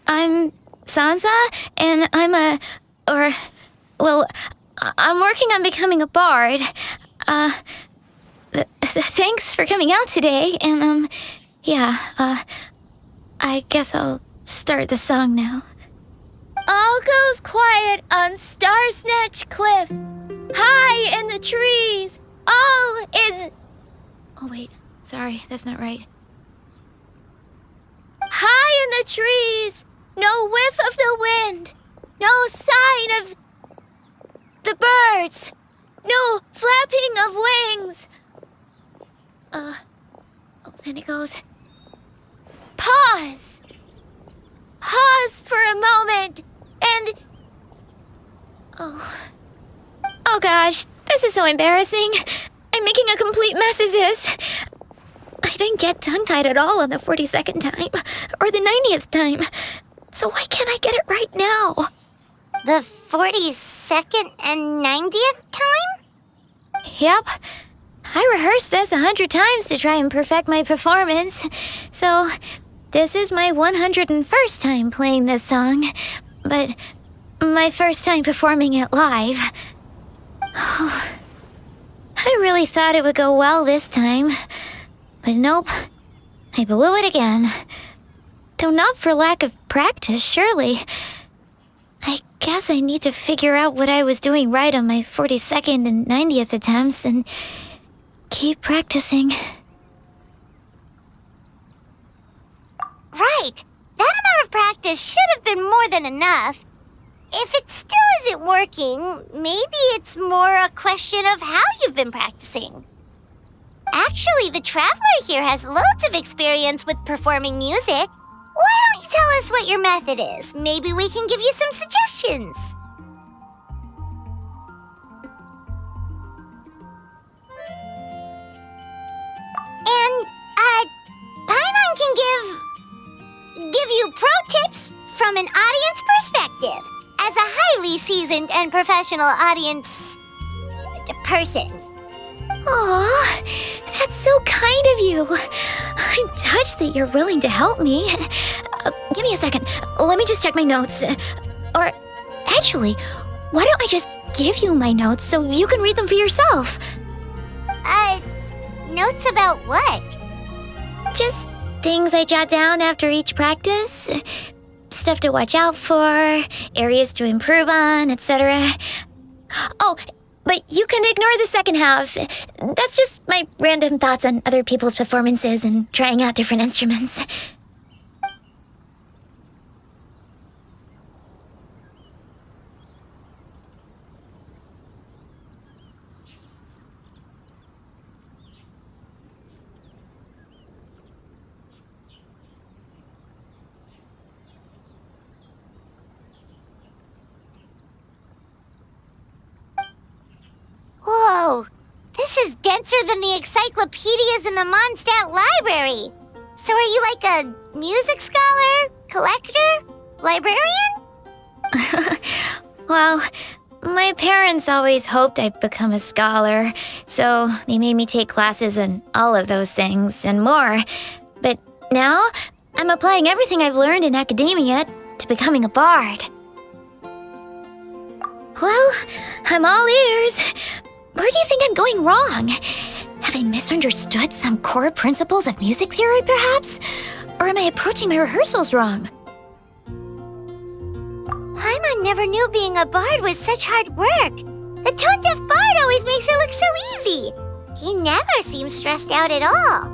I'm Sansa, and I'm working on becoming a bard. Thanks for coming out today, and, I guess I'll start the song now. All goes quiet on Star Snatch Cliff. High in the trees, all is... Oh, wait. Sorry, that's not right. High in the trees, no whiff of the wind, no sign of the birds, no flapping of wings. Then it goes. Pause. Pause for a moment, and... Oh gosh, this is so embarrassing. I'm making a complete mess of this. I didn't get tongue-tied at all on the 42nd time, or the 90th time. So why can't I get it right now? The 42nd and 90th time? Yep. I rehearsed this 100 times to try and perfect my performance. So, this is my 101st time playing this song, but my first time performing it live. I really thought it would go well this time, but nope, I blew it again. Though not for lack of practice, surely. I guess I need to figure out what I was doing right on my 42nd and 90th attempts and keep practicing. Right. That amount of practice should have been more than enough. If it still isn't working, maybe it's more a question of how you've been practicing. Actually, the Traveler here has loads of experience with performing music. Why don't you tell us what your method is? Maybe we can give you some suggestions. And, Paimon can give you pro tips from an audience perspective as a highly seasoned and professional audience person. Aw, that's so kind of you. I'm touched that you're willing to help me. Give me a second. Let me just check my notes. Or, actually, why don't I just give you my notes so you can read them for yourself? Notes about what? Just things I jot down after each practice. Stuff to watch out for, areas to improve on, etc. Oh, but you can ignore the second half. That's just my random thoughts on other people's performances and trying out different instruments. Whoa, this is denser than the encyclopedias in the Mondstadt library. So are you like a music scholar, collector, librarian? Well, my parents always hoped I'd become a scholar, so they made me take classes in all of those things and more. But now, I'm applying everything I've learned in academia to becoming a bard. Well, I'm all ears. Where do you think I'm going wrong? Have I misunderstood some core principles of music theory, perhaps? Or am I approaching my rehearsals wrong? Paimon never knew being a bard was such hard work. The tone-deaf bard always makes it look so easy. He never seems stressed out at all.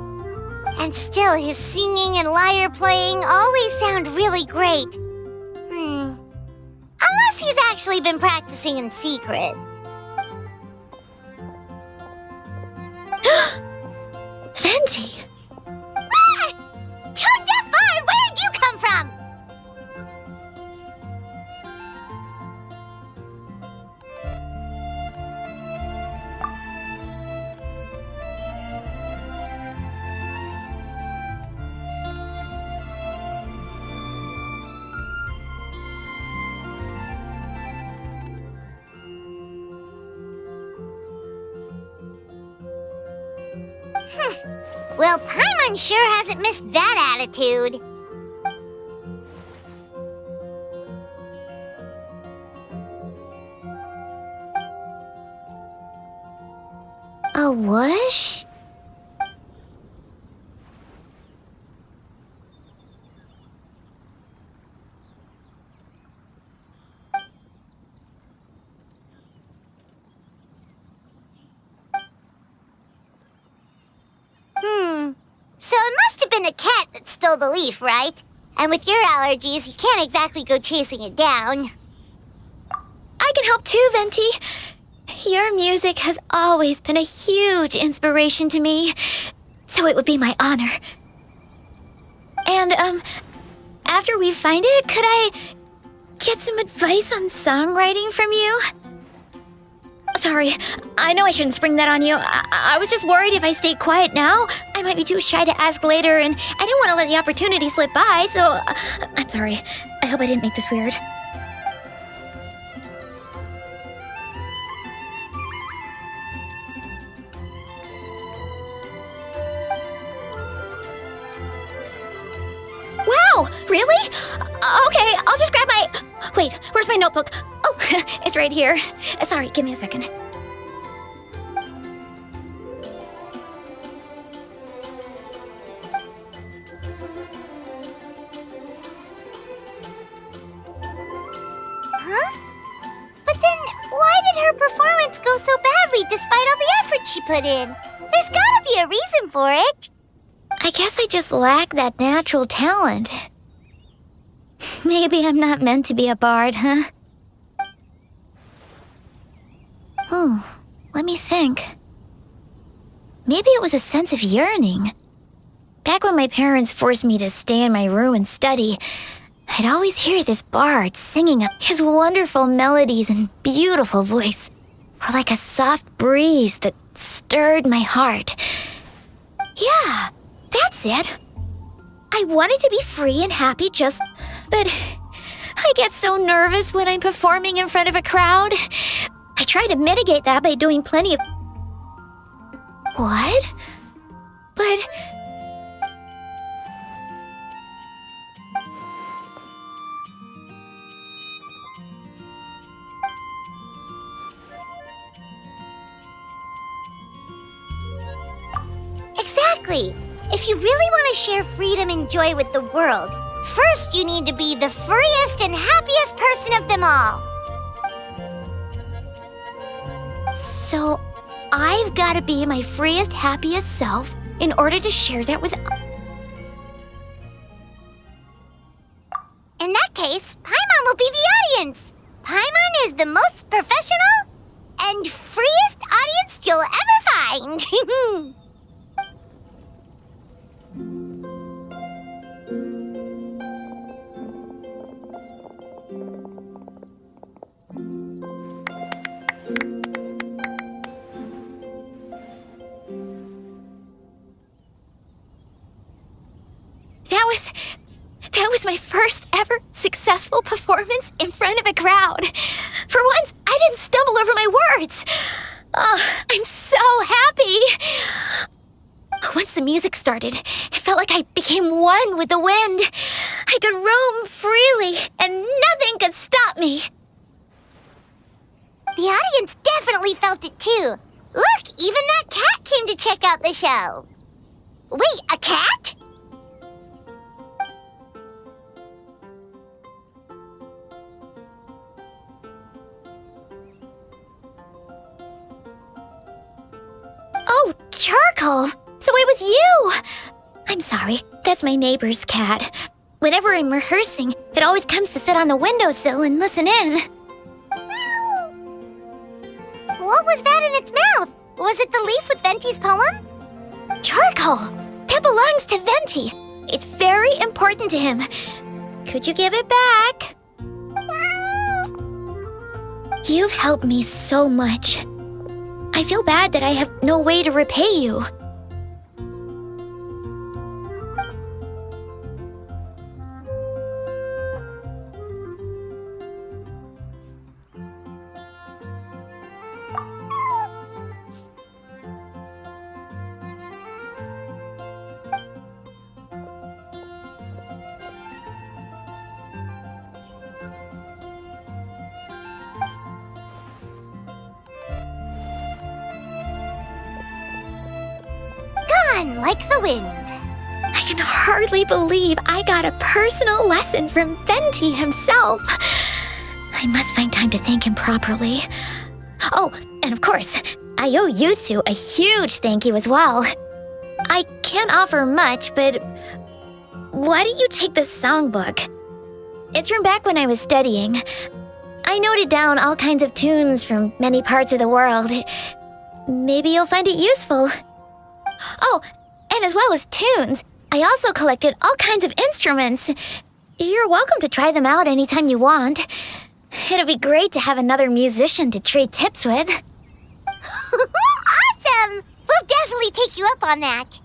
And still, his singing and lyre playing always sound really great. Unless he's actually been practicing in secret. Fenty! Ah! Tone-deaf bard, where did you come from? Well, Paimon sure hasn't missed that attitude. A whoosh? So it must have been a cat that stole the leaf, right? And with your allergies, you can't exactly go chasing it down. I can help too, Venti. Your music has always been a huge inspiration to me, so it would be my honor. And, after we find it, could I get some advice on songwriting from you? Sorry, I know I shouldn't spring that on you. I was just worried if I stayed quiet now, I might be too shy to ask later, and I didn't want to let the opportunity slip by, so I'm sorry. I hope I didn't make this weird. Wow, really? Okay, I'll just grab my... Wait, where's my notebook? Oh, it's right here. Sorry, give me a second. Huh? But then, why did her performance go so badly despite all the effort she put in? There's gotta be a reason for it. I guess I just lack that natural talent. Maybe I'm not meant to be a bard, huh? Oh, let me think. Maybe it was a sense of yearning. Back when my parents forced me to stay in my room and study, I'd always hear this bard singing up. His wonderful melodies and beautiful voice were like a soft breeze that stirred my heart. Yeah, that's it. I wanted to be free and happy but I get so nervous when I'm performing in front of a crowd. I try to mitigate that by doing plenty of... What? But... Exactly. If you really want to share freedom and joy with the world, first you need to be the freest and happiest person of them all. So, I've got to be my freest, happiest self in order to share that with... In that case, Paimon will be the audience. Paimon is the most professional and freest audience you'll ever find. That was my first ever successful performance in front of a crowd. For once, I didn't stumble over my words. Oh, I'm so happy. Once the music started, it felt like I became one with the wind. I could roam freely, and nothing could stop me. The audience definitely felt it too. Look, even that cat came to check out the show. Wait, a cat? Oh, Charcoal! So it was you! I'm sorry, that's my neighbor's cat. Whenever I'm rehearsing, it always comes to sit on the windowsill and listen in. What was that in its mouth? Was it the leaf with Venti's poem? Charcoal! That belongs to Venti. It's very important to him. Could you give it back? You've helped me so much. I feel bad that I have no way to repay you. Run like the wind. I can hardly believe I got a personal lesson from Venti himself. I must find time to thank him properly. Oh, and of course, I owe you two a huge thank you as well. I can't offer much, but why don't you take this songbook? It's from back when I was studying. I noted down all kinds of tunes from many parts of the world. Maybe you'll find it useful. Oh, and as well as tunes, I also collected all kinds of instruments. You're welcome to try them out anytime you want. It'll be great to have another musician to trade tips with. Awesome! We'll definitely take you up on that.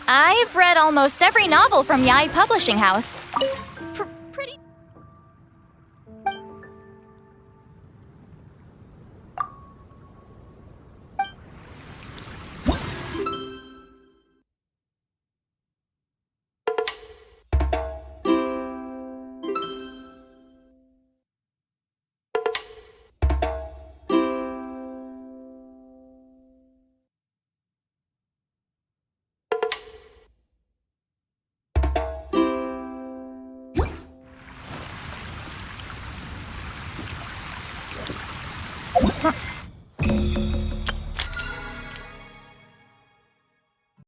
I've read almost every novel from Yai Publishing House. Pretty. Huh.